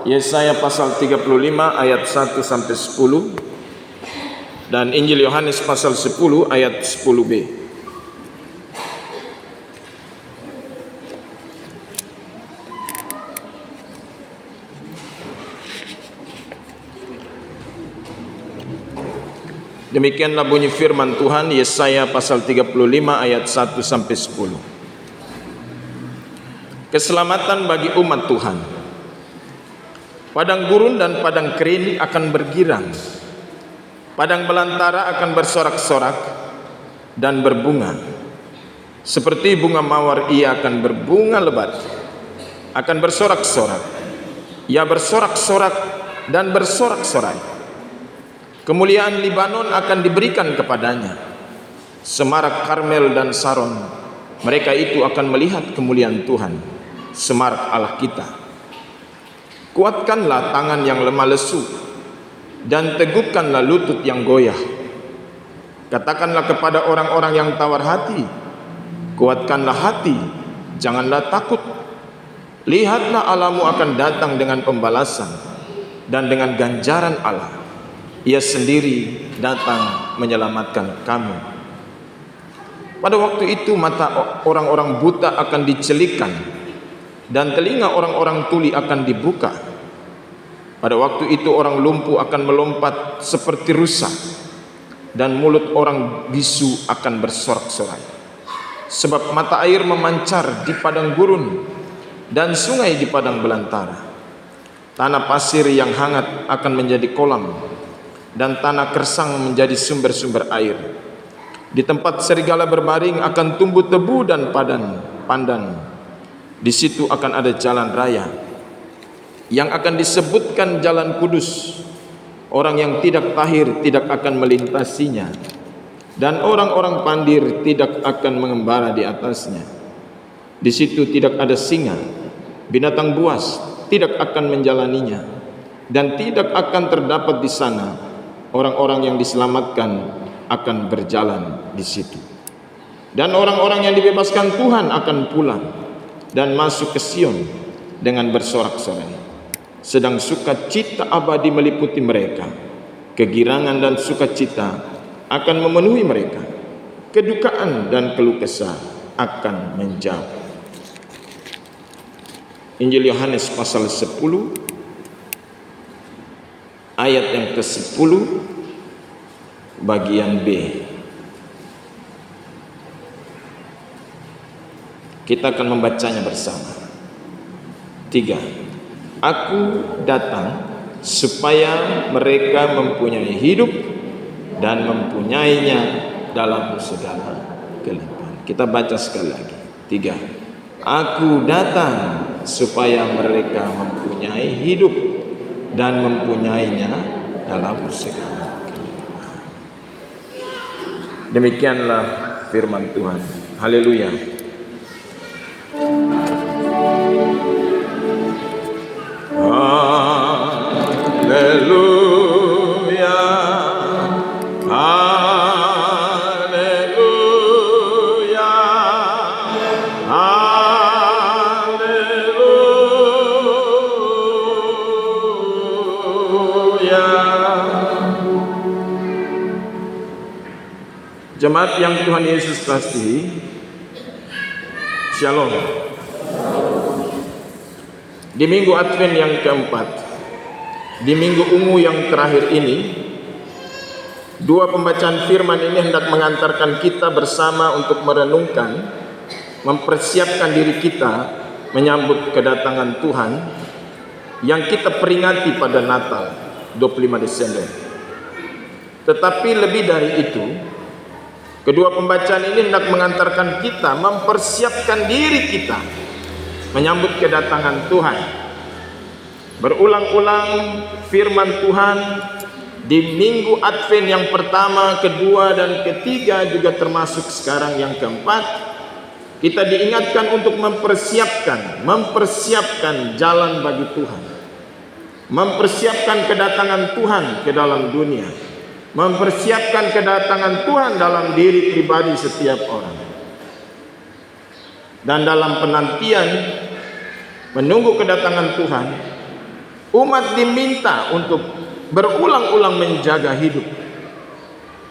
Yesaya pasal 35 ayat 1 sampai 10 dan Injil Yohanes pasal 10 ayat 10b. Demikianlah bunyi firman Tuhan, Yesaya pasal 35 ayat 1 sampai 10. Keselamatan bagi umat Tuhan. Padang gurun dan padang kering akan bergirang. Padang belantara akan bersorak-sorak dan berbunga. Seperti bunga mawar ia akan berbunga lebat, akan bersorak-sorak. Ia bersorak-sorak dan bersorak-sorai. Kemuliaan Libanon akan diberikan kepadanya. Semarak Karmel dan Saron, mereka itu akan melihat kemuliaan Tuhan, semarak Allah kita. Kuatkanlah tangan yang lemah lesu, dan teguhkanlah lutut yang goyah. Katakanlah kepada orang-orang yang tawar hati, kuatkanlah hati, janganlah takut. Lihatlah Allahmu akan datang dengan pembalasan dan dengan ganjaran Allah. Ia sendiri datang menyelamatkan kamu. Pada waktu itu mata orang-orang buta akan dicelikan dan telinga orang-orang tuli akan dibuka. Pada waktu itu orang lumpuh akan melompat seperti rusa, dan mulut orang bisu akan bersorak-sorai. Sebab mata air memancar di padang gurun dan sungai di padang belantara. Tanah pasir yang hangat akan menjadi kolam, dan tanah kersang menjadi sumber-sumber air. Di tempat serigala berbaring akan tumbuh tebu dan pandan. Di situ akan ada jalan raya yang akan disebutkan jalan kudus. Orang yang tidak tahir tidak akan melintasinya, dan orang-orang pandir tidak akan mengembara di atasnya. Di situ tidak ada singa, binatang buas tidak akan menjalaninya, dan tidak akan terdapat di sana orang-orang yang diselamatkan akan berjalan di situ. Dan orang-orang yang dibebaskan Tuhan akan pulang dan masuk ke Sion dengan bersorak-sorai. Sedang sukacita abadi meliputi mereka. Kegirangan dan sukacita akan memenuhi mereka. Kedukaan dan keluh kesah akan menjauh. Injil Yohanes pasal 10 ayat yang ke-10 bagian B. Kita akan membacanya bersama. 3. Aku datang supaya mereka mempunyai hidup dan mempunyainya dalam segala kelimpahan. Kita baca sekali lagi. 3. Aku datang supaya mereka mempunyai hidup dan mempunyainya dalam segala kelimpahan. Demikianlah firman Tuhan. Haleluya. Haleluya, haleluya, haleluya. Jemaat yang Tuhan Yesus kasihi, Shalom. Di minggu Advent yang keempat, di minggu ungu yang terakhir ini, dua pembacaan firman ini hendak mengantarkan kita bersama untuk merenungkan, mempersiapkan diri kita menyambut kedatangan Tuhan yang kita peringati pada Natal 25 Desember. Tetapi lebih dari itu, kedua pembacaan ini hendak mengantarkan kita mempersiapkan diri kita menyambut kedatangan Tuhan. Berulang-ulang firman Tuhan di minggu Advent yang pertama, kedua, dan ketiga, juga termasuk sekarang yang keempat, kita diingatkan untuk mempersiapkan jalan bagi Tuhan, mempersiapkan kedatangan Tuhan ke dalam dunia, mempersiapkan kedatangan Tuhan dalam diri pribadi setiap orang. Dan dalam penantian menunggu kedatangan Tuhan, Umat diminta untuk berulang-ulang menjaga hidup,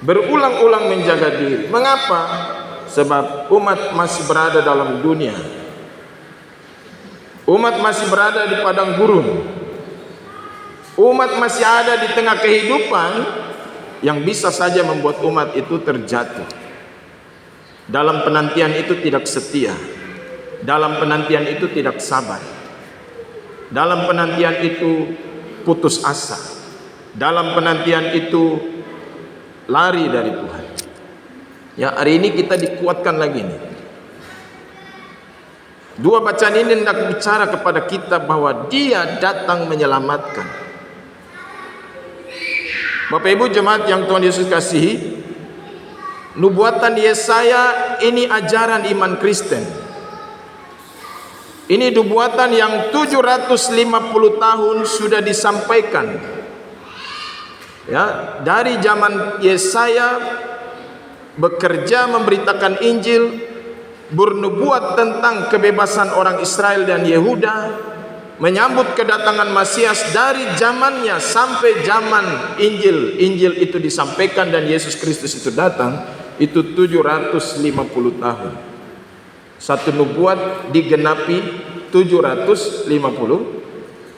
berulang-ulang menjaga diri. Mengapa? Sebab umat masih berada dalam dunia. Umat masih berada di padang gurun. Umat masih ada di tengah kehidupan yang bisa saja membuat umat itu terjatuh. Dalam penantian itu tidak setia. Dalam penantian itu tidak sabar. Dalam penantian itu putus asa. Dalam penantian itu lari dari Tuhan. Ya, hari ini kita dikuatkan lagi nih. Dua bacaan ini hendak bicara kepada kita bahwa Dia datang menyelamatkan. Bapak Ibu jemaat yang Tuhan Yesus kasihi, nubuatan Yesaya ini ajaran iman Kristen. Ini nubuatan yang 750 tahun sudah disampaikan. Ya, dari zaman Yesaya bekerja memberitakan Injil, bernubuat tentang kebebasan orang Israel dan Yehuda, menyambut kedatangan Masias dari zamannya sampai zaman Injil itu disampaikan dan Yesus Kristus itu datang, itu 750 tahun. Satu nubuat digenapi 750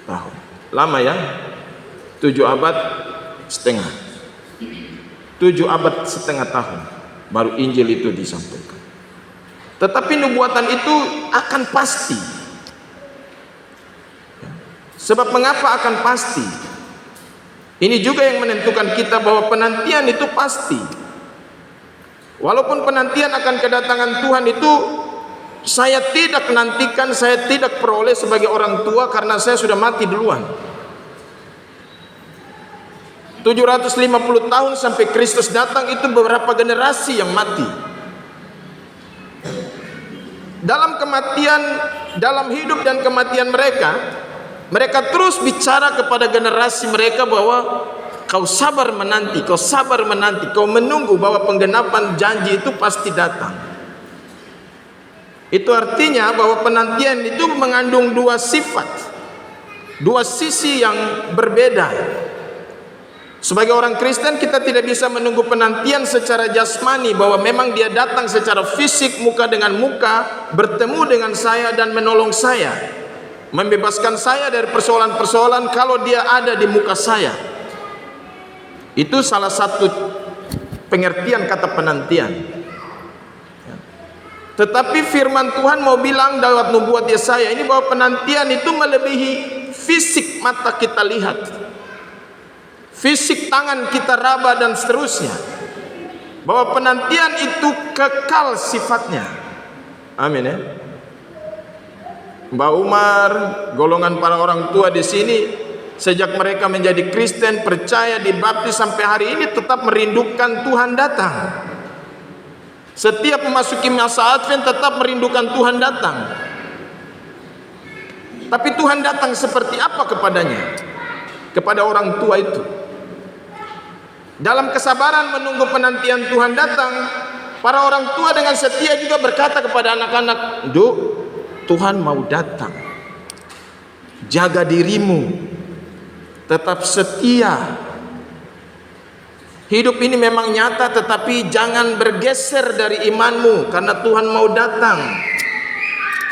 tahun. Lama ya? 7 abad setengah. 7 abad setengah tahun baru Injil itu disampaikan. Tetapi nubuatan itu akan pasti. Sebab mengapa akan pasti? Ini juga yang menentukan kita bahwa penantian itu pasti. Walaupun penantian akan kedatangan Tuhan itu saya tidak nantikan, saya tidak peroleh sebagai orang tua karena saya sudah mati duluan. 750 tahun sampai Kristus datang itu beberapa generasi yang mati. Dalam kematian, dalam hidup dan kematian mereka terus bicara kepada generasi mereka bahwa kau sabar menanti, kau menunggu bahwa penggenapan janji itu pasti datang. Itu artinya bahwa penantian itu mengandung dua sifat, dua sisi yang berbeda. Sebagai orang Kristen kita tidak bisa menunggu penantian secara jasmani, bahwa memang Dia datang secara fisik, muka dengan muka, bertemu dengan saya dan menolong saya, membebaskan saya dari persoalan-persoalan kalau Dia ada di muka saya. Itu salah satu pengertian kata penantian. Tetapi firman Tuhan mau bilang dalam nubuat Yesaya ini bahwa penantian itu melebihi fisik mata kita lihat, fisik tangan kita raba dan seterusnya. Bahwa penantian itu kekal sifatnya. Amin ya. Mbak Umar, golongan para orang tua di sini, sejak mereka menjadi Kristen, percaya, dibaptis sampai hari ini tetap merindukan Tuhan datang. Setiap memasuki masa Advent tetap merindukan Tuhan datang. Tapi Tuhan datang seperti apa kepadanya? Kepada orang tua itu. Dalam kesabaran menunggu penantian Tuhan datang, para orang tua dengan setia juga berkata kepada anak-anak, "Duk, Tuhan mau datang. Jaga dirimu. Tetap setia. Hidup ini memang nyata, tetapi jangan bergeser dari imanmu karena Tuhan mau datang."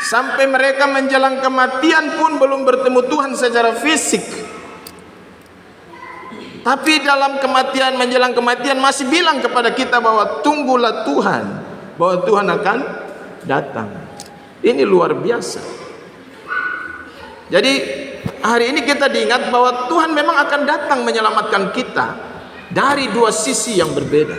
Sampai mereka menjelang kematian pun belum bertemu Tuhan secara fisik. Tapi dalam kematian, menjelang kematian masih bilang kepada kita bahwa tunggulah Tuhan, bahwa Tuhan akan datang. Ini luar biasa. Jadi hari ini kita diingat bahwa Tuhan memang akan datang menyelamatkan kita dari dua sisi yang berbeda.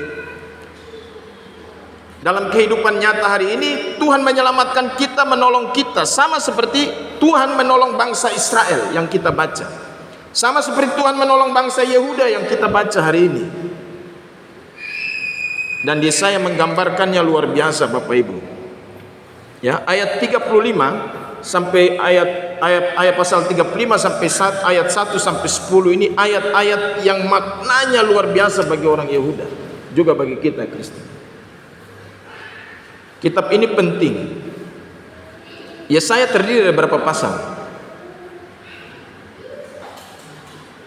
Dalam kehidupan nyata hari ini Tuhan menyelamatkan kita, menolong kita, sama seperti Tuhan menolong bangsa Israel yang kita baca, sama seperti Tuhan menolong bangsa Yehuda yang kita baca hari ini. Dan Yesaya menggambarkannya luar biasa Bapak Ibu. Ya, ayat 35 sampai ayat pasal 35 sampai ayat 1 sampai 10 ini ayat-ayat yang maknanya luar biasa bagi orang Yehuda, juga bagi kita Kristen. Kitab ini penting. Yesaya terdiri dari berapa pasal?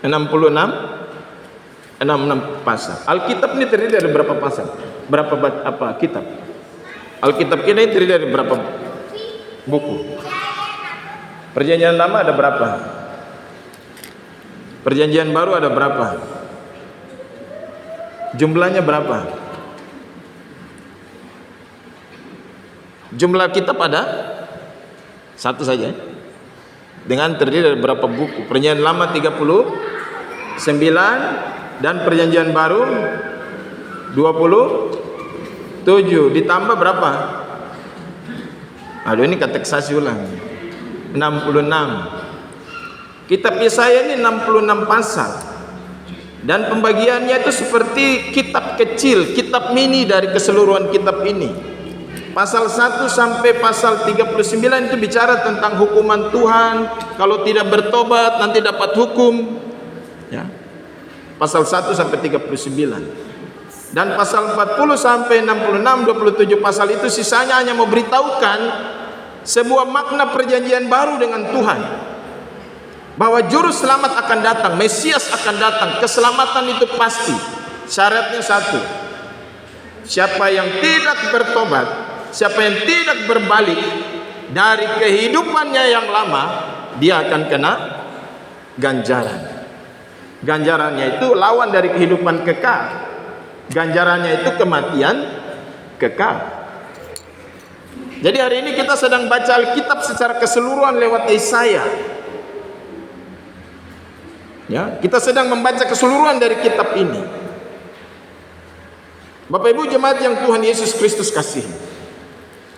66 pasal. Alkitab ini terdiri dari berapa pasal? Berapa kitab? Alkitab kita ini terdiri dari berapa buku? Perjanjian Lama ada berapa? Perjanjian Baru ada berapa? Jumlahnya berapa? Jumlah kitab ada satu saja, dengan terdiri dari berapa buku? Perjanjian Lama 39 dan Perjanjian Baru 27, ditambah berapa? Aduh, ini kateksasi ulang. 66. Kitab Yesaya ini 66 pasal. Dan pembagiannya itu seperti kitab kecil, kitab mini dari keseluruhan kitab ini. Pasal 1 sampai pasal 39 itu bicara tentang hukuman Tuhan. Kalau tidak bertobat nanti dapat hukum, ya. Pasal 1 sampai 39. Dan pasal 40 sampai 66, 27 pasal itu sisanya hanya memberitahukan sebuah makna perjanjian baru dengan Tuhan, bahwa juru selamat akan datang, Mesias akan datang. Keselamatan itu pasti. Syaratnya satu: siapa yang tidak bertobat, siapa yang tidak berbalik dari kehidupannya yang lama, dia akan kena ganjaran. Ganjarannya itu lawan dari kehidupan kekal. Ganjarannya itu kematian kekal. Jadi hari ini kita sedang baca Alkitab secara keseluruhan lewat Yesaya. Ya, kita sedang membaca keseluruhan dari kitab ini. Bapak Ibu jemaat yang Tuhan Yesus Kristus kasihi,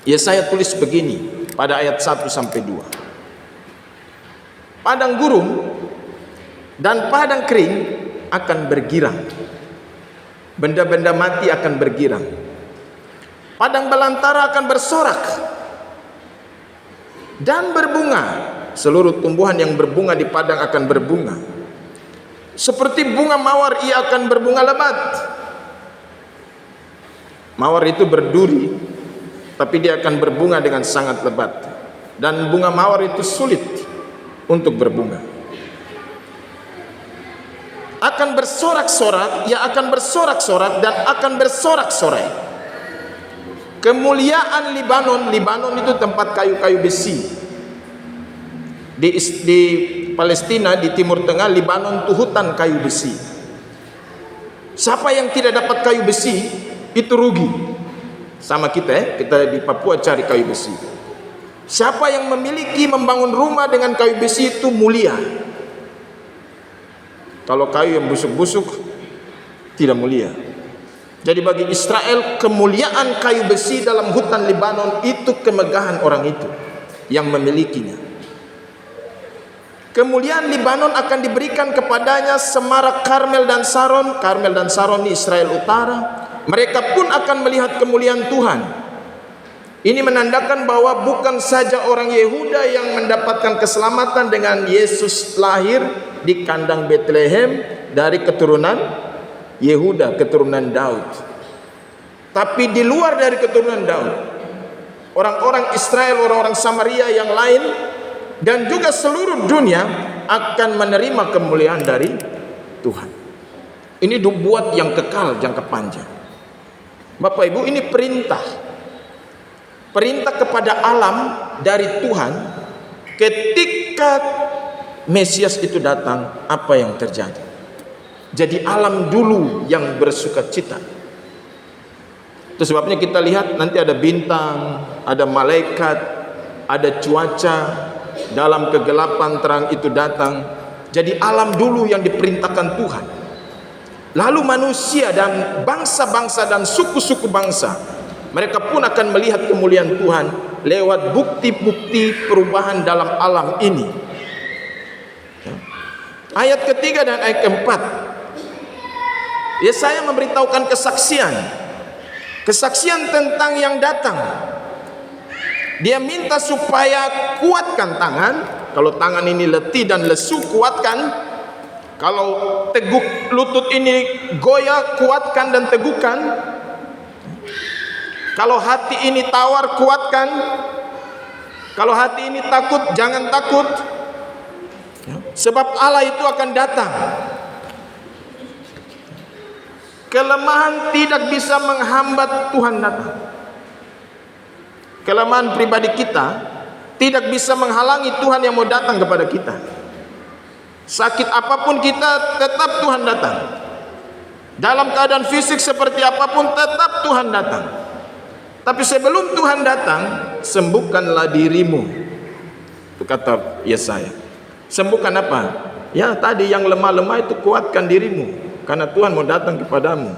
Yesaya tulis begini pada ayat 1 sampai 2. Padang gurun dan padang kering akan bergirang. Benda-benda mati akan bergirang. Padang belantara akan bersorak dan berbunga. Seluruh tumbuhan yang berbunga di padang akan berbunga. Seperti bunga mawar ia akan berbunga lebat. Mawar itu berduri, tapi dia akan berbunga dengan sangat lebat. Dan bunga mawar itu sulit untuk berbunga. Akan bersorak-sorak, ia akan bersorak-sorak dan akan bersorak-sorai. Kemuliaan Libanon, Libanon itu tempat kayu-kayu besi. Di Palestina, di Timur Tengah, Libanon itu hutan kayu besi. Siapa yang tidak dapat kayu besi itu rugi. Sama kita, kita di Papua cari kayu besi. Siapa yang memiliki membangun rumah dengan kayu besi itu mulia. Kalau kayu yang busuk-busuk tidak mulia. Jadi bagi Israel, kemuliaan kayu besi dalam hutan Libanon itu kemegahan orang itu yang memilikinya. Kemuliaan Libanon akan diberikan kepadanya semarak Karmel dan Saron. Karmel dan Saron di Israel Utara. Mereka pun akan melihat kemuliaan Tuhan. Ini menandakan bahwa bukan saja orang Yehuda yang mendapatkan keselamatan dengan Yesus lahir di kandang Bethlehem dari keturunan Yehuda, keturunan Daud. Tapi di luar dari keturunan Daud, orang-orang Israel, orang-orang Samaria yang lain, dan juga seluruh dunia akan menerima kemuliaan dari Tuhan. Ini dibuat yang kekal, jangka panjang. Bapak Ibu, ini perintah. Perintah kepada alam dari Tuhan. Ketika Mesias itu datang, apa yang terjadi? Jadi alam dulu yang bersuka cita. Itu sebabnya kita lihat nanti ada bintang, ada malaikat, ada cuaca, dalam kegelapan terang itu datang. Jadi alam dulu yang diperintahkan Tuhan. Lalu manusia dan bangsa-bangsa dan suku-suku bangsa, mereka pun akan melihat kemuliaan Tuhan lewat bukti-bukti perubahan dalam alam ini. Ayat ketiga dan ayat keempat, Yesaya memberitahukan kesaksian tentang yang datang. Dia minta supaya kuatkan tangan. Kalau tangan ini letih dan lesu, kuatkan. Kalau teguk lutut ini goyah, kuatkan dan teguhkan. Kalau hati ini tawar, kuatkan. Kalau hati ini takut, jangan takut. Sebab Allah itu akan datang. Kelemahan tidak bisa menghambat Tuhan datang. Kelemahan pribadi kita tidak bisa menghalangi Tuhan yang mau datang kepada kita. Sakit apapun kita, tetap Tuhan datang. Dalam keadaan fisik seperti apapun, tetap Tuhan datang. Tapi sebelum Tuhan datang, sembuhkanlah dirimu. Itu kata Yesaya. Sembuhkan apa? Ya tadi yang lemah-lemah itu kuatkan dirimu, karena Tuhan mau datang kepadamu.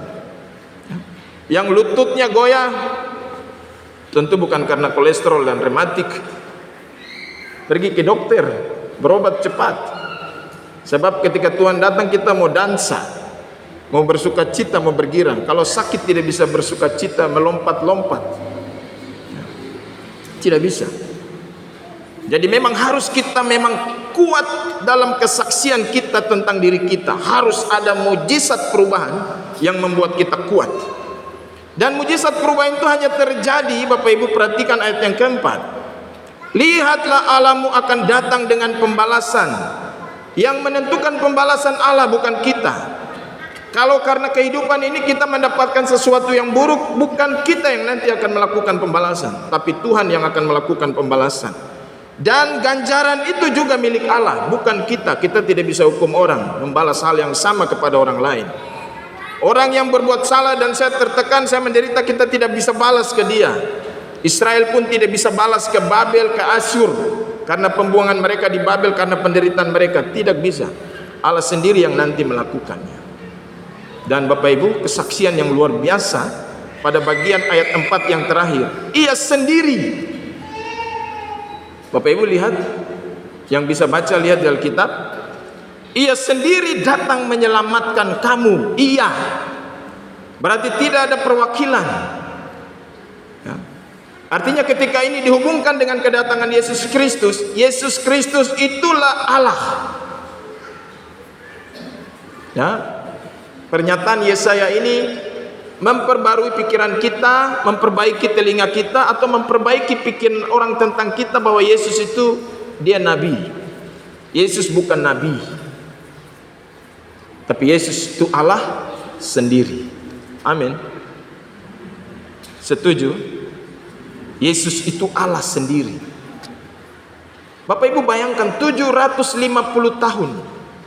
Yang lututnya goyah, tentu bukan karena kolesterol dan rematik. Pergi ke dokter, berobat cepat. Sebab ketika Tuhan datang kita mau dansa, mau bersuka cita, mau bergirang. Kalau sakit tidak bisa bersuka cita, melompat-lompat, tidak bisa. Jadi memang harus kita kuat dalam kesaksian kita tentang diri kita. Harus ada mujizat perubahan yang membuat kita kuat. Dan mujizat perubahan itu hanya terjadi, Bapak Ibu perhatikan ayat yang keempat. Lihatlah Allahmu akan datang dengan pembalasan. Yang menentukan pembalasan Allah bukan kita. Kalau karena kehidupan ini kita mendapatkan sesuatu yang buruk, bukan kita yang nanti akan melakukan pembalasan, tapi Tuhan yang akan melakukan pembalasan. Dan ganjaran itu juga milik Allah, bukan kita. Kita tidak bisa hukum orang, membalas hal yang sama kepada orang lain. Orang yang berbuat salah dan saya tertekan, saya menderita, kita tidak bisa balas ke dia. Israel pun tidak bisa balas ke Babel, ke Asyur, karena pembuangan mereka di Babel, karena penderitaan mereka. Tidak bisa. Allah sendiri yang nanti melakukannya. Dan Bapak Ibu, kesaksian yang luar biasa pada bagian ayat 4 yang terakhir. Ia sendiri. Bapak Ibu lihat, yang bisa baca lihat di Alkitab. Ia sendiri datang menyelamatkan kamu. Ia. Berarti tidak ada perwakilan. Ya. Artinya ketika ini dihubungkan dengan kedatangan Yesus Kristus, Yesus Kristus itulah Allah. Ya. Pernyataan Yesaya ini memperbarui pikiran kita, memperbaiki telinga kita, atau memperbaiki pikiran orang tentang kita bahwa Yesus itu dia nabi. Yesus bukan nabi, tapi Yesus itu Allah sendiri. Amin. Setuju? Yesus itu Allah sendiri. Bapak Ibu bayangkan 750 tahun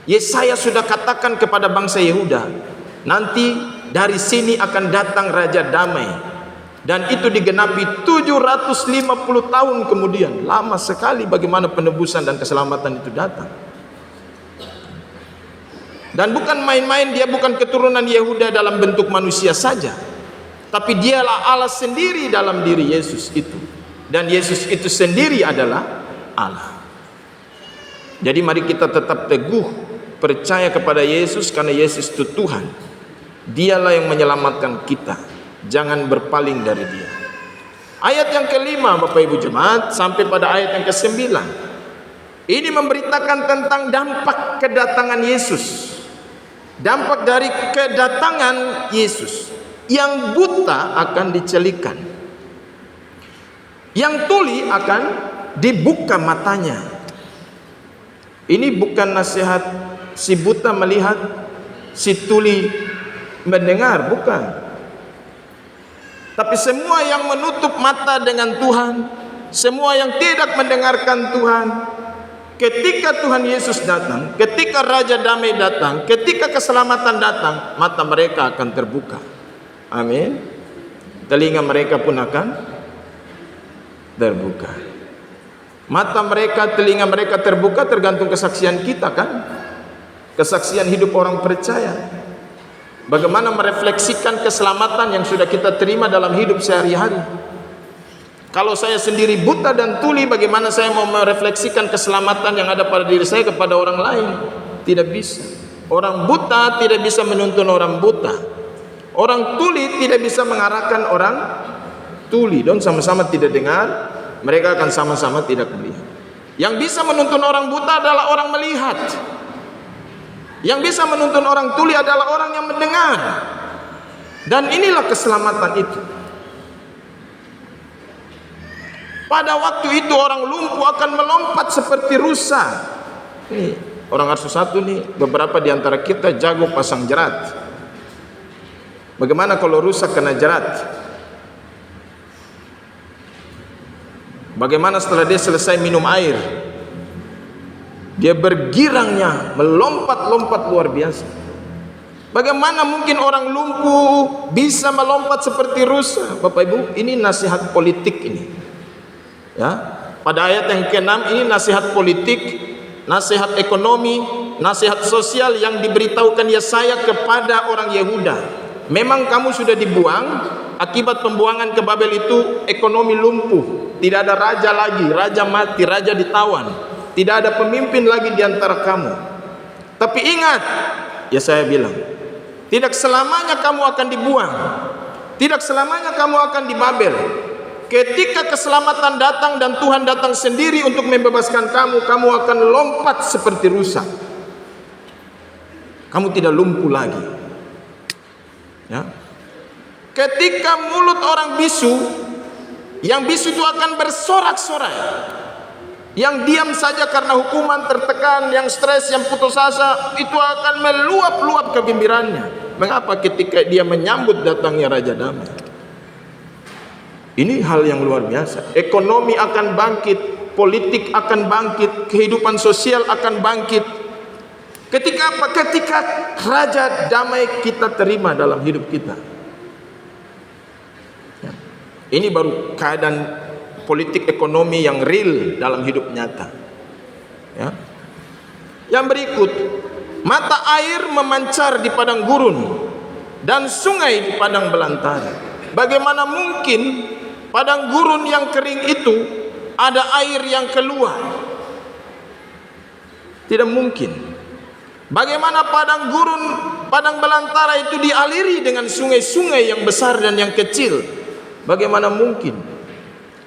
Yesaya sudah katakan kepada bangsa Yehuda, nanti dari sini akan datang Raja Damai. Dan itu digenapi 750 tahun kemudian. Lama sekali bagaimana penebusan dan keselamatan itu datang. Dan bukan main-main, dia bukan keturunan Yehuda dalam bentuk manusia saja, tapi dialah Allah sendiri dalam diri Yesus itu. Dan Yesus itu sendiri adalah Allah. Jadi mari kita tetap teguh percaya kepada Yesus, karena Yesus itu Tuhan. Dialah yang menyelamatkan kita. Jangan berpaling dari dia. Ayat yang kelima Bapak Ibu Jemaat sampai pada ayat yang ke-9. Ini memberitakan tentang dampak kedatangan Yesus. Dampak dari kedatangan Yesus. Yang buta akan dicelikan. Yang tuli akan dibuka matanya. Ini bukan nasihat si buta melihat, si tuli mendengar, bukan. Tapi semua yang menutup mata dengan Tuhan, semua yang tidak mendengarkan Tuhan, ketika Tuhan Yesus datang, ketika Raja Damai datang, ketika keselamatan datang, mata mereka akan terbuka. Amin. Telinga mereka pun akan terbuka. Mata mereka, telinga mereka terbuka tergantung kesaksian kita kan. Kesaksian hidup orang percaya. Bagaimana merefleksikan keselamatan yang sudah kita terima dalam hidup sehari-hari. Kalau saya sendiri buta dan tuli, bagaimana saya mau merefleksikan keselamatan yang ada pada diri saya kepada orang lain? Tidak bisa. Orang buta tidak bisa menuntun orang buta. Orang tuli tidak bisa mengarahkan orang tuli. Dong sama-sama tidak dengar, mereka akan sama-sama tidak melihat. Yang bisa menuntun orang buta adalah orang melihat. Yang bisa menuntun orang tuli adalah orang yang mendengar. Dan inilah keselamatan itu. Pada waktu itu orang lumpuh akan melompat seperti rusa. Orang Arsu 1 nih, beberapa di antara kita jago pasang jerat. Bagaimana kalau rusak kena jerat? Bagaimana setelah dia selesai minum air, dia bergirangnya, melompat-lompat luar biasa. Bagaimana mungkin orang lumpuh bisa melompat seperti rusa? Bapak Ibu, ini nasihat politik ini. Ya, pada ayat yang ke-6 ini nasihat politik, nasihat ekonomi, nasihat sosial yang diberitahukan Yesaya kepada orang Yehuda. Memang kamu sudah dibuang, akibat pembuangan ke Babel itu ekonomi lumpuh, tidak ada raja lagi, raja mati, raja ditawan, tidak ada pemimpin lagi di antara kamu. Tapi ingat, Yesaya bilang, tidak selamanya kamu akan dibuang, tidak selamanya kamu akan di Babel. Ketika keselamatan datang dan Tuhan datang sendiri untuk membebaskan kamu, kamu akan lompat seperti rusa. Kamu tidak lumpuh lagi. Ya. Ketika mulut orang bisu, yang bisu itu akan bersorak-sorai. Yang diam saja karena hukuman, tertekan, yang stres, yang putus asa, itu akan meluap-luap kegembiraannya. Mengapa? Ketika dia menyambut datangnya Raja Damai. Ini hal yang luar biasa. Ekonomi akan bangkit, politik akan bangkit, kehidupan sosial akan bangkit. Ketika apa? Ketika Raja Damai kita terima dalam hidup kita. Ya. Ini baru keadaan politik ekonomi yang real dalam hidup nyata. Ya. Yang berikut, mata air memancar di padang gurun dan sungai di padang belantara. Bagaimana mungkin padang gurun yang kering itu ada air yang keluar? Tidak mungkin. Bagaimana padang gurun, padang belantara itu dialiri dengan sungai-sungai yang besar dan yang kecil? Bagaimana mungkin?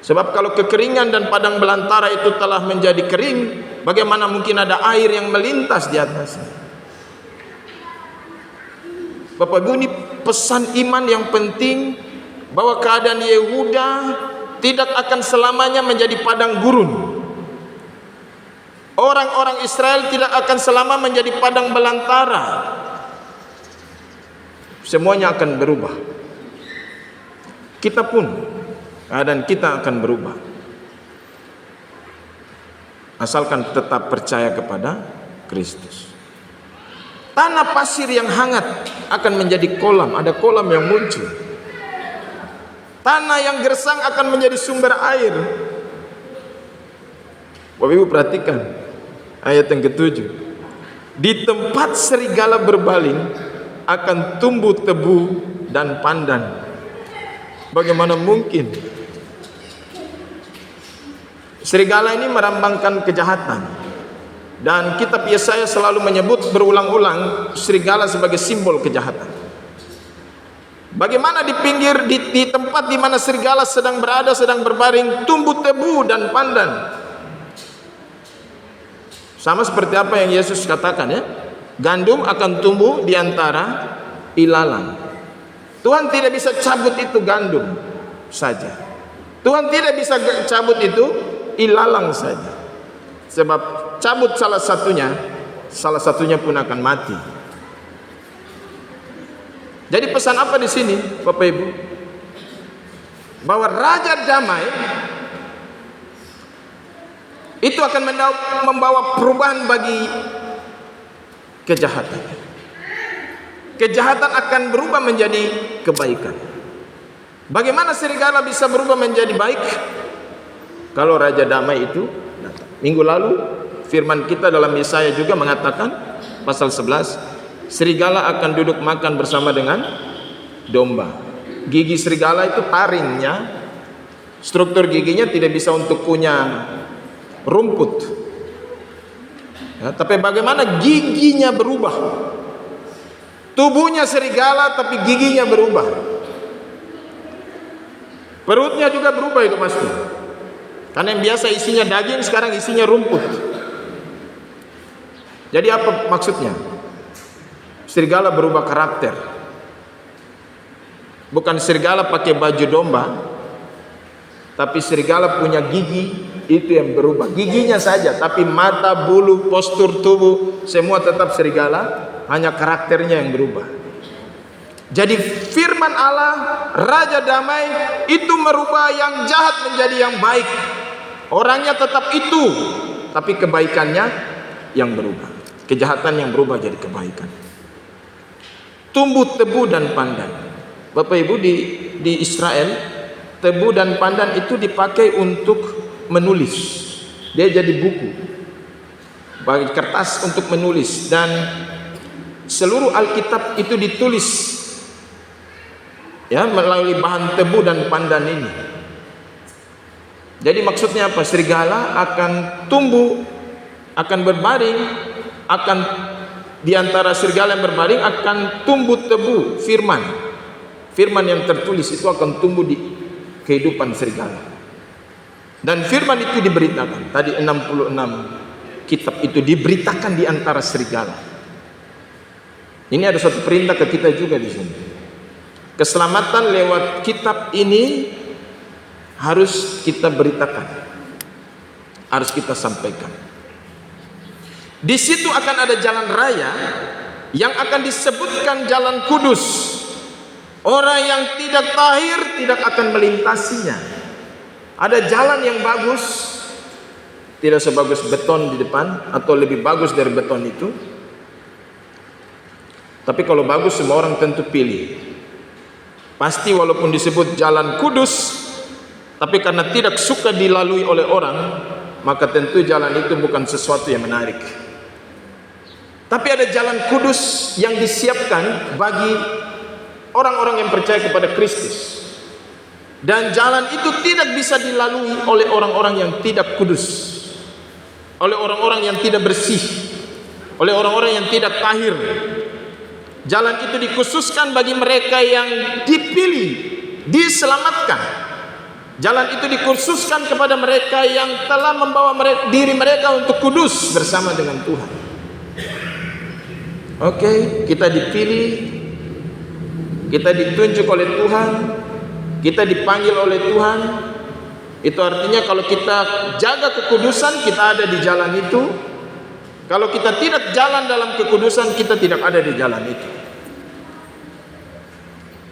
Sebab kalau kekeringan dan padang belantara itu telah menjadi kering, bagaimana mungkin ada air yang melintas di atasnya? Bapak Ibu, ini pesan iman yang penting, bahwa keadaan Yehuda tidak akan selamanya menjadi padang gurun. Orang-orang Israel tidak akan selama menjadi padang belantara. Semuanya akan berubah. Kita pun, keadaan kita akan berubah. Asalkan tetap percaya kepada Kristus. Tanah pasir yang hangat akan menjadi kolam, ada kolam yang muncul. Tanah yang gersang akan menjadi sumber air. Bapak Ibu perhatikan ayat yang ke-7. Di tempat serigala berbaling akan tumbuh tebu dan pandan. Bagaimana mungkin? Serigala ini melambangkan kejahatan. Dan kitab Yesaya selalu menyebut berulang-ulang serigala sebagai simbol kejahatan. Bagaimana di pinggir, di tempat di mana serigala sedang berada, sedang berbaring, tumbuh tebu dan pandan. Sama seperti apa yang Yesus katakan, ya. Gandum akan tumbuh di antara ilalang. Tuhan tidak bisa cabut itu gandum saja. Tuhan tidak bisa cabut itu ilalang saja. Sebab cabut salah satunya pun akan mati. Jadi pesan apa di sini, Bapak Ibu? Bahwa Raja Damai itu akan membawa perubahan bagi kejahatan. Kejahatan akan berubah menjadi kebaikan. Bagaimana serigala bisa berubah menjadi baik? Kalau Raja Damai itu datang. Minggu lalu firman kita dalam Yesaya juga mengatakan pasal 11, serigala akan duduk makan bersama dengan domba. Gigi serigala itu taringnya, struktur giginya tidak bisa untuk punya rumput. Ya, tapi bagaimana giginya berubah? Tubuhnya serigala tapi giginya berubah. Perutnya juga berubah itu pasti. Karena yang biasa isinya daging sekarang isinya rumput. Jadi apa maksudnya? Serigala berubah karakter. Bukan serigala pakai baju domba, tapi serigala punya gigi itu yang berubah, giginya saja, tapi mata, bulu, postur tubuh semua tetap serigala, hanya karakternya yang berubah. Jadi firman Allah, Raja Damai itu merubah yang jahat menjadi yang baik. Orangnya tetap itu, tapi kebaikannya yang berubah, kejahatan yang berubah jadi kebaikan. Tumbuh tebu dan pandan. Bapak Ibu, di Israel tebu dan pandan itu dipakai untuk menulis. Dia jadi buku, bagi kertas untuk menulis, dan seluruh Alkitab itu ditulis ya melalui bahan tebu dan pandan ini. Jadi maksudnya apa? Serigala akan tumbuh, akan berbaring, akan di antara serigala yang berbaring akan tumbuh tebu firman. Firman yang tertulis itu akan tumbuh di kehidupan serigala. Dan firman itu diberitakan. Tadi 66 kitab itu diberitakan di antara serigala. Ini ada satu perintah ke kita juga di sini. Keselamatan lewat kitab ini harus kita beritakan, harus kita sampaikan. Di situ akan ada jalan raya yang akan disebutkan jalan kudus. Orang yang tidak tahir tidak akan melintasinya. Ada jalan yang bagus, tidak sebagus beton di depan atau lebih bagus dari beton itu. Tapi kalau bagus semua orang tentu pilih. Pasti walaupun disebut jalan kudus, tapi karena tidak suka dilalui oleh orang, maka tentu jalan itu bukan sesuatu yang menarik. Tapi ada jalan kudus yang disiapkan bagi orang-orang yang percaya kepada Kristus. Dan jalan itu tidak bisa dilalui oleh orang-orang yang tidak kudus, oleh orang-orang yang tidak bersih, oleh orang-orang yang tidak tahir. Jalan itu dikhususkan bagi mereka yang dipilih, diselamatkan. Jalan itu dikhususkan kepada mereka yang telah membawa diri mereka untuk kudus bersama dengan Tuhan. Oke, kita dipilih, kita ditunjuk oleh Tuhan, kita dipanggil oleh Tuhan. Itu artinya kalau kita jaga kekudusan, kita ada di jalan itu. Kalau kita tidak jalan dalam kekudusan, kita tidak ada di jalan itu.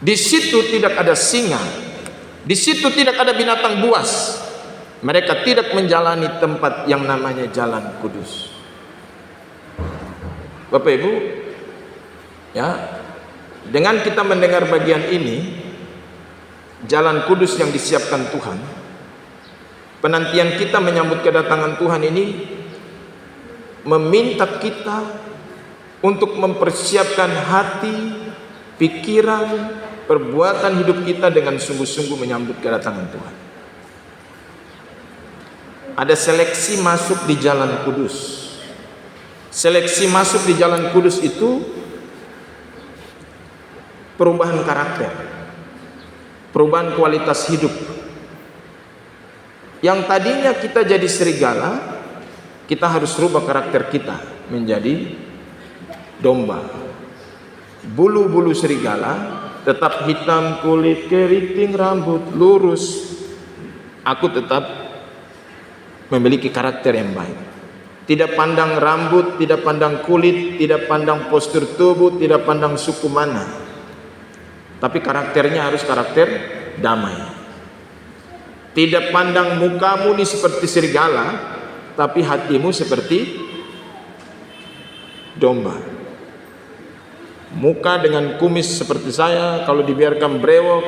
Di situ tidak ada singa, di situ tidak ada binatang buas. Mereka tidak menjalani tempat yang namanya jalan kudus. Bapak Ibu, ya, dengan kita mendengar bagian ini, jalan kudus yang disiapkan Tuhan, penantian kita menyambut kedatangan Tuhan ini meminta kita untuk mempersiapkan hati, pikiran, perbuatan hidup kita dengan sungguh-sungguh menyambut kedatangan Tuhan. Ada seleksi masuk di jalan kudus. Seleksi masuk di jalan kudus itu perubahan karakter, perubahan kualitas hidup. Yang tadinya kita jadi serigala, kita harus rubah karakter kita menjadi domba. Bulu-bulu serigala tetap hitam kulit, keriting rambut, lurus. Aku tetap memiliki karakter yang baik. Tidak pandang rambut, tidak pandang kulit, tidak pandang postur tubuh, tidak pandang suku mana. Tapi karakternya harus karakter damai. Tidak pandang mukamu ini seperti serigala, tapi hatimu seperti domba. Muka dengan kumis seperti saya, kalau dibiarkan brewok,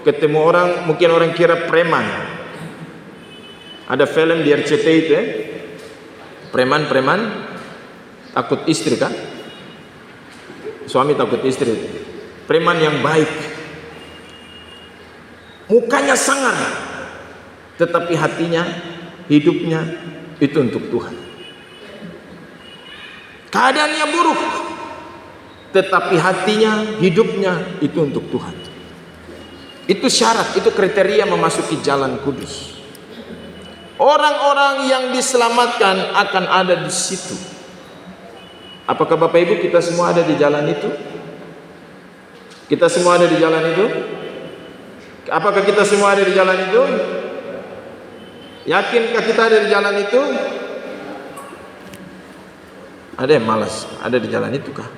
ketemu orang, mungkin orang kira preman. Ada film di RCTI itu ya, preman-preman takut istri kan? Suami takut istri. Preman yang baik, mukanya sangar, tetapi hatinya, hidupnya itu untuk Tuhan. Keadaannya buruk, tetapi hatinya, hidupnya itu untuk Tuhan. Itu syarat, itu kriteria memasuki jalan kudus. Orang-orang yang diselamatkan akan ada di situ. Apakah Bapak Ibu kita semua ada di jalan itu? Kita semua ada di jalan itu? Apakah kita semua ada di jalan itu? Yakinkah kita ada di jalan itu? Ada yang malas ada di jalan itu kah?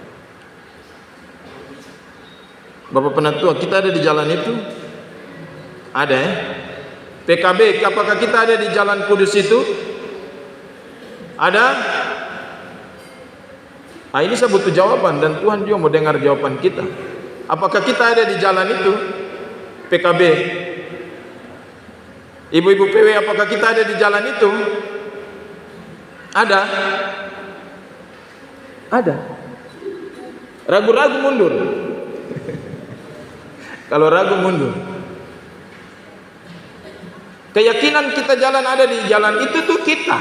Bapak Penatua, kita ada di jalan itu? Ada ya? PKB, apakah kita ada di jalan kudus itu? Ada? Nah, ini saya butuh jawaban dan Tuhan juga mau dengar jawaban kita. Apakah kita ada di jalan itu? PKB, ibu-ibu PW, apakah kita ada di jalan itu? Ada? Ada. Ragu-ragu mundur. Kalau ragu mundur. Keyakinan kita jalan ada di jalan itu tuh kita.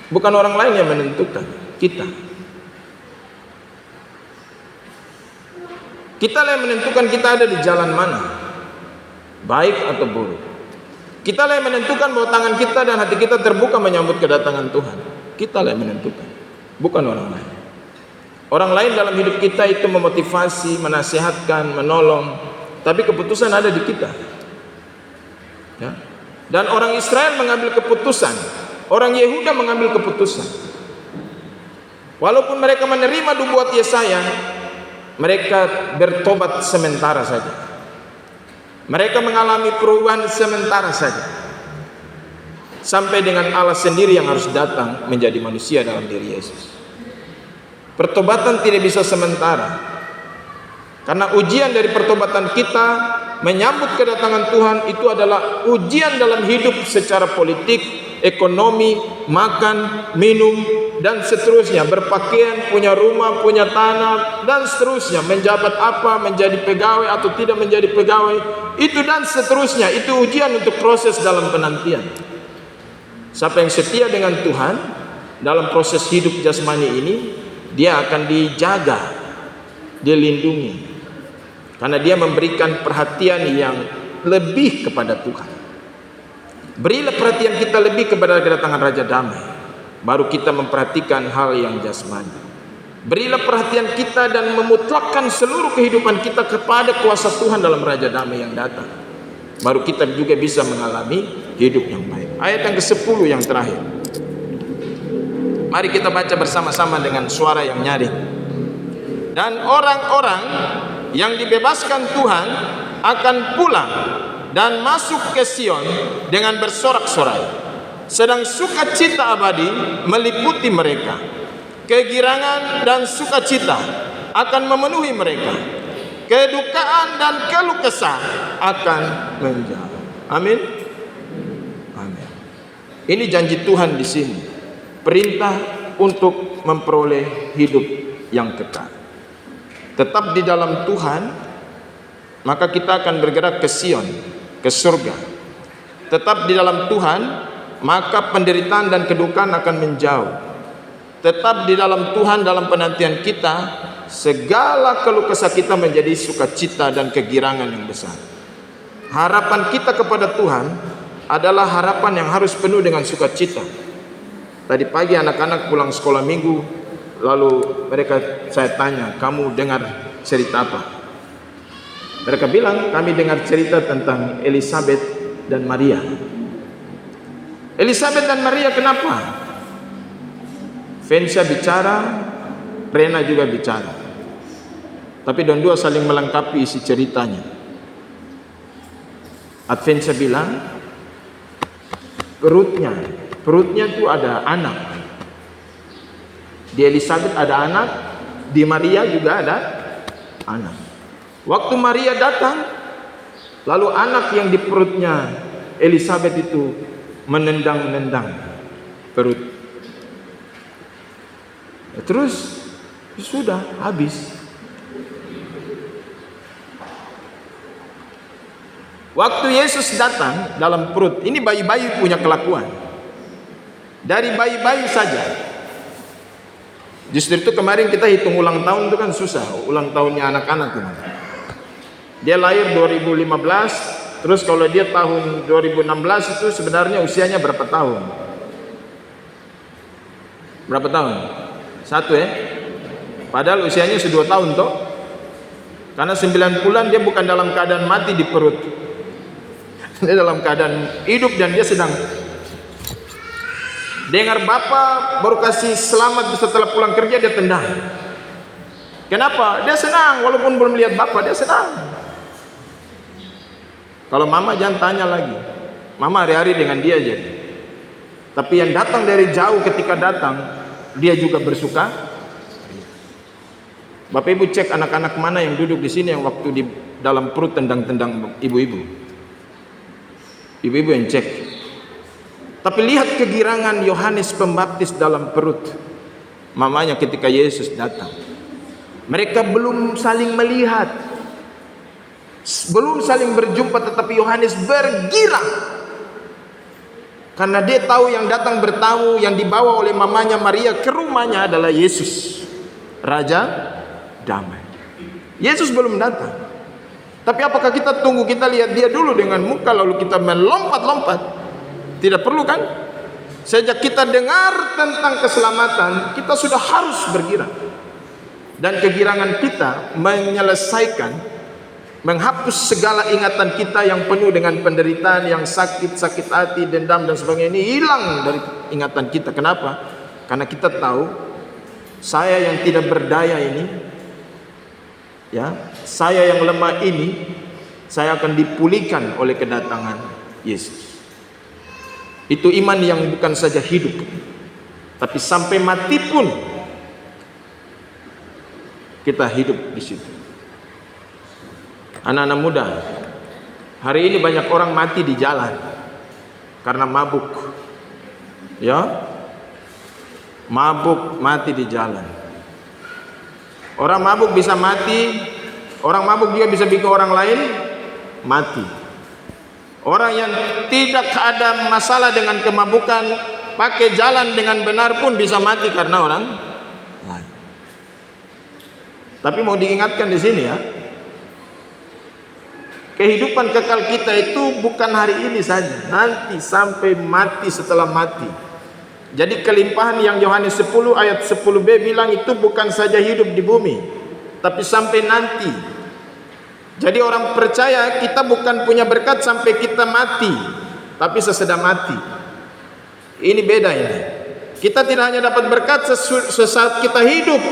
Bukan orang lain yang menentukan, kita. Kita lah yang menentukan kita ada di jalan mana, baik atau buruk. Kita lah yang menentukan bahwa tangan kita dan hati kita terbuka menyambut kedatangan Tuhan. Kita lah yang menentukan, bukan orang lain. Orang lain dalam hidup kita itu memotivasi, menasihatkan, menolong, tapi keputusan ada di kita. Ya. Dan orang Israel mengambil keputusan, orang Yehuda mengambil keputusan. Walaupun mereka menerima nubuat Yesaya, mereka bertobat sementara saja. Mereka mengalami perubahan sementara saja. Sampai dengan Allah sendiri yang harus datang menjadi manusia dalam diri Yesus. Pertobatan tidak bisa sementara. Karena ujian dari pertobatan kita menyambut kedatangan Tuhan itu adalah ujian dalam hidup secara politik, ekonomi, makan, minum, dan seterusnya. Berpakaian, punya rumah, punya tanah, dan seterusnya. Menjabat apa, menjadi pegawai atau tidak menjadi pegawai, itu dan seterusnya. Itu ujian untuk proses dalam penantian. Siapa yang setia dengan Tuhan dalam proses hidup jasmani ini, dia akan dijaga, dilindungi, karena dia memberikan perhatian yang lebih kepada Tuhan. Berilah perhatian kita lebih kepada kedatangan Raja Damai, baru kita memperhatikan hal yang jasmani. Berilah perhatian kita dan memutlakkan seluruh kehidupan kita kepada kuasa Tuhan dalam Raja Damai yang datang, baru kita juga bisa mengalami hidup yang baik. Ayat yang ke-10 yang terakhir, mari kita baca bersama-sama dengan suara yang nyaring. Dan orang-orang yang dibebaskan Tuhan akan pulang dan masuk ke Sion dengan bersorak-sorai, sedang sukacita abadi meliputi mereka. Kegirangan dan sukacita akan memenuhi mereka. Kedukaan dan keluh kesah akan menjauh. Amin. Amin. Ini janji Tuhan di sini. Perintah untuk memperoleh hidup yang kekal. Tetap di dalam Tuhan, maka kita akan bergerak ke Sion, ke surga. Tetap di dalam Tuhan, maka penderitaan dan kedukaan akan menjauh. Tetap di dalam Tuhan, dalam penantian kita, segala keluh kesah kita menjadi sukacita dan kegirangan yang besar. Harapan kita kepada Tuhan adalah harapan yang harus penuh dengan sukacita. Tadi pagi anak-anak pulang sekolah minggu, lalu saya tanya, kamu dengar cerita apa? Mereka bilang, kami dengar cerita tentang Elizabeth dan Maria. Elizabeth dan Maria kenapa? Fensha bicara, Rena juga bicara. Tapi dua saling melengkapi isi ceritanya. Adventsa bilang, perutnya itu ada anak. Di Elizabeth ada anak, di Maria juga ada anak. Waktu Maria datang, lalu anak yang di perutnya Elizabeth itu menendang-nendang perut. Terus sudah habis. Waktu Yesus datang dalam perut, ini bayi-bayi punya kelakuan. Dari bayi-bayi saja. Justru itu kemarin kita hitung ulang tahun itu kan susah, ulang tahunnya anak-anak itu. Dia lahir 2015, terus kalau dia tahun 2016 itu sebenarnya usianya berapa tahun? Berapa tahun? 1 ya? Padahal usianya sudah 2 tahun toh. Karena 9 bulan dia bukan dalam keadaan mati di perut. Dia dalam keadaan hidup dan dia sedang Dengar bapak baru kasih selamat setelah pulang kerja, dia tendang. Kenapa? Dia senang, walaupun belum lihat bapak, dia senang. Kalau mama jangan tanya lagi. Mama hari-hari dengan dia aja. Tapi yang datang dari jauh, ketika datang, dia juga bersuka. Bapak ibu cek anak-anak mana yang duduk di sini yang waktu di dalam perut tendang-tendang ibu-ibu. Ibu-ibu yang cek. Tapi lihat kegirangan Yohanes Pembaptis dalam perut mamanya ketika Yesus datang. Mereka belum saling melihat, belum saling berjumpa, tetapi Yohanes bergirang karena dia tahu yang datang bertamu, yang dibawa oleh mamanya Maria ke rumahnya adalah Yesus, Raja Damai. Yesus belum datang, tapi apakah kita tunggu, kita lihat dia dulu dengan muka lalu kita melompat-lompat? Tidak perlu kan? Sejak kita dengar tentang keselamatan, kita sudah harus bergirang. Dan kegirangan kita menyelesaikan, menghapus segala ingatan kita yang penuh dengan penderitaan, yang sakit hati, dendam dan sebagainya. Ini hilang dari ingatan kita. Kenapa? Karena kita tahu, saya yang tidak berdaya ini, ya, saya yang lemah ini, saya akan dipulihkan oleh kedatangan Yesus. Itu iman yang bukan saja hidup, tapi sampai mati pun kita hidup di situ. Anak-anak muda, hari ini banyak orang mati di jalan karena mabuk. Ya, mabuk mati di jalan. Orang mabuk bisa mati, orang mabuk juga bisa bikin orang lain mati. Orang yang tidak ada masalah dengan kemabukan, pakai jalan dengan benar pun bisa mati karena orang lain. Tapi mau diingatkan di sini ya, kehidupan kekal kita itu bukan hari ini saja, nanti sampai mati setelah mati. Jadi kelimpahan yang Yohanes 10 ayat 10b bilang itu bukan saja hidup di bumi, tapi sampai nanti. Jadi orang percaya kita bukan punya berkat sampai kita mati, tapi sesudah mati. Ini beda ini. Kita tidak hanya dapat berkat sesaat kita hidup,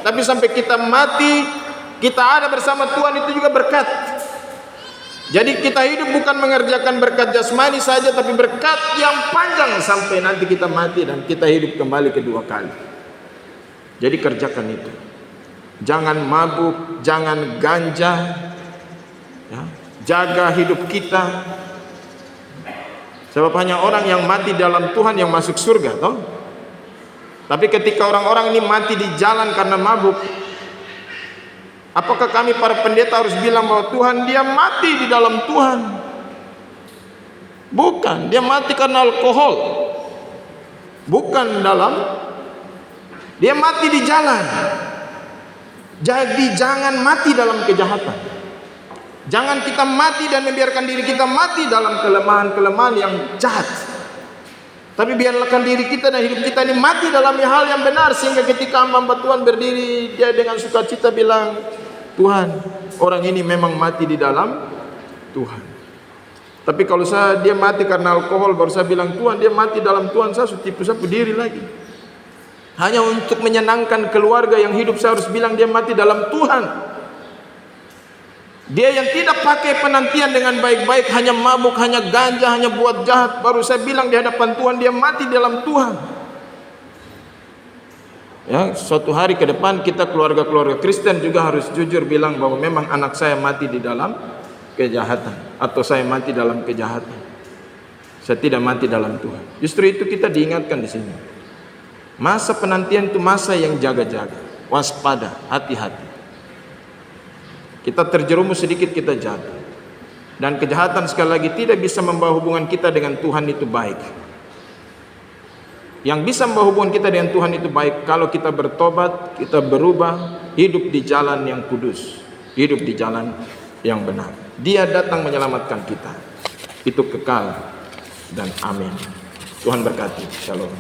tapi sampai kita mati, kita ada bersama Tuhan, itu juga berkat. Jadi kita hidup bukan mengerjakan berkat jasmani saja, tapi berkat yang panjang sampai nanti kita mati dan kita hidup kembali kedua kali. Jadi kerjakan itu. Jangan mabuk, jangan ganja. Ya, jaga hidup kita. Sebab hanya orang yang mati dalam Tuhan yang masuk surga, toh? Tapi ketika orang-orang ini mati di jalan karena mabuk, apakah kami para pendeta harus bilang bahwa Tuhan dia mati di dalam Tuhan? Bukan, dia mati karena alkohol. Bukan dalam, dia mati di jalan. Jadi jangan mati dalam kejahatan. Jangan kita mati dan membiarkan diri kita mati dalam kelemahan-kelemahan yang jahat. Tapi biarkan diri kita dan hidup kita ini mati dalam hal yang benar, sehingga ketika hamba Tuhan berdiri, dia dengan sukacita bilang, Tuhan, orang ini memang mati di dalam Tuhan. Tapi kalau dia mati karena alkohol, baru saya bilang, Tuhan, dia mati dalam Tuhan, saya tipu sapu diri lagi. Hanya untuk menyenangkan keluarga yang hidup, saya harus bilang dia mati dalam Tuhan. Dia yang tidak pakai penantian dengan baik-baik, hanya mabuk, hanya ganja, hanya buat jahat, baru saya bilang di hadapan Tuhan dia mati dalam Tuhan. Ya, suatu hari ke depan kita keluarga-keluarga Kristen juga harus jujur bilang bahwa memang anak saya mati di dalam kejahatan, atau saya mati dalam kejahatan. Saya tidak mati dalam Tuhan. Justru itu kita diingatkan di sini. Masa penantian itu masa yang jaga-jaga, waspada, hati-hati. Kita terjerumus sedikit, kita jatuh. Dan kejahatan sekali lagi tidak bisa membawa hubungan kita dengan Tuhan itu baik. Yang bisa membawa hubungan kita dengan Tuhan itu baik kalau kita bertobat, kita berubah, hidup di jalan yang kudus, hidup di jalan yang benar. Dia datang menyelamatkan kita. Itu kekal dan amin. Tuhan berkati. Shalom.